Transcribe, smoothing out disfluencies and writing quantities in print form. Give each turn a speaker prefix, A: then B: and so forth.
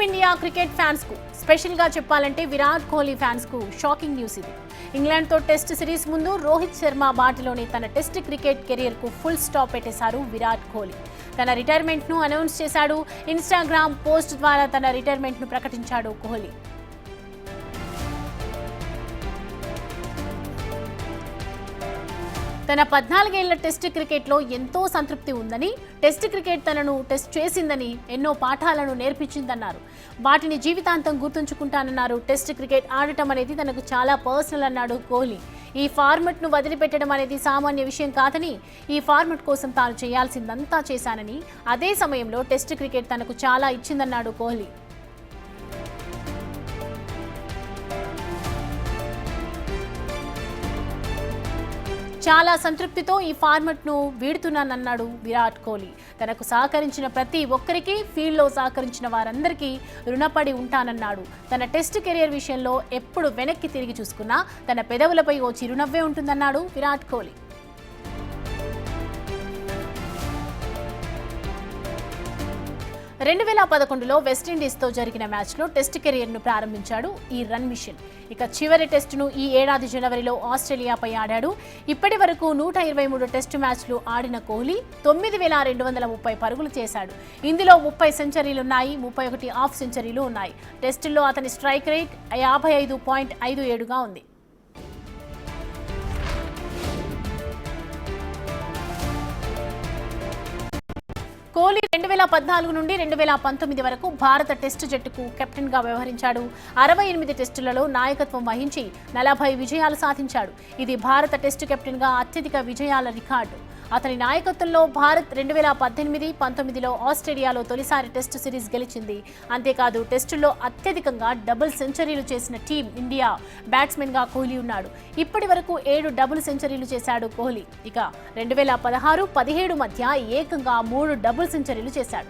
A: Team India cricket fans కు special గా చెప్పాలంటే విరాట్ కోహ్లీ ఫ్యాన్స్ కు షాకింగ్ న్యూస్ ఇది. ఇంగ్లాండ్ తో టెస్ట్ సిరీస్ ముందు రోహిత్ శర్మ బాటలోనే తన టెస్ట్ క్రికెట్ కెరీర్ కు ఫుల్ స్టాప్ పెట్టేశారు విరాట్ కోహ్లీ. తన రిటైర్మెంట్ ను అనౌన్స్ చేశాడు. ఇన్‌స్టాగ్రామ్ పోస్ట్ ద్వారా తన రిటైర్మెంట్ ను ప్రకటించాడు కోహ్లీ. తన 14 ఏళ్ల టెస్ట్ క్రికెట్లో ఎంతో సంతృప్తి ఉందని, టెస్ట్ క్రికెట్ తనను టెస్ట్ చేసిందని, ఎన్నో పాఠాలను నేర్పించిందన్నారు. వాటిని జీవితాంతం గుర్తుంచుకుంటానన్నారు. టెస్ట్ క్రికెట్ ఆడటం అనేది తనకు చాలా పర్సనల్ అన్నాడు కోహ్లీ. ఈ ఫార్మెట్ను వదిలిపెట్టడం అనేది సామాన్య విషయం కాదని, ఈ ఫార్మెట్ కోసం తాను చేయాల్సిందంతా చేశానని, అదే సమయంలో టెస్ట్ క్రికెట్ తనకు చాలా ఇచ్చిందన్నాడు కోహ్లీ. చాలా సంతృప్తితో ఈ ఫార్మెట్ను వీడుతున్నానన్నాడు విరాట్ కోహ్లీ. తనకు సహకరించిన ప్రతి ఒక్కరికి, ఫీల్డ్లో సహకరించిన వారందరికీ రుణపడి ఉంటానన్నాడు. తన టెస్ట్ కెరీర్ విషయంలో ఎప్పుడు వెనక్కి తిరిగి చూసుకున్నా తన పెదవులపై ఓ చిరునవ్వే ఉంటుందన్నాడు విరాట్ కోహ్లీ. 2011లో వెస్టిండీస్తో జరిగిన మ్యాచ్లో టెస్ట్ కెరీర్ను ప్రారంభించాడు ఈ రన్ మిషన్. ఇక చివరి టెస్టును ఈ ఏడాది జనవరిలో ఆస్ట్రేలియాపై ఆడాడు. ఇప్పటి వరకు 123 టెస్టు మ్యాచ్లు ఆడిన కోహ్లీ 9230 పరుగులు చేశాడు. ఇందులో 30 సెంచరీలున్నాయి, 31 హాఫ్ సెంచరీలు ఉన్నాయి. టెస్టుల్లో అతని స్ట్రైక్ రేట్ 55.57గా ఉంది. కోహ్లీ 2014 నుండి 2019 వరకు భారత టెస్టు జట్టుకు కెప్టెన్గా వ్యవహరించాడు. 68 టెస్టులలో నాయకత్వం వహించి 40 విజయాలు సాధించాడు. ఇది భారత టెస్టు కెప్టెన్గా అత్యధిక విజయాల రికార్డు. అతని నాయకత్వంలో భారత్ 2018-19లో ఆస్ట్రేలియాలో తొలిసారి టెస్టు సిరీస్ గెలిచింది. అంతేకాదు టెస్టుల్లో అత్యధికంగా డబుల్ సెంచరీలు చేసిన టీం ఇండియా బ్యాట్స్మెన్గా కోహ్లీ ఉన్నాడు. ఇప్పటి వరకు 7 డబుల్ సెంచరీలు చేశాడు కోహ్లీ. ఇక 2016-17 మధ్య ఏకంగా 3 డబుల్ సెంచరీలు చేశాడు.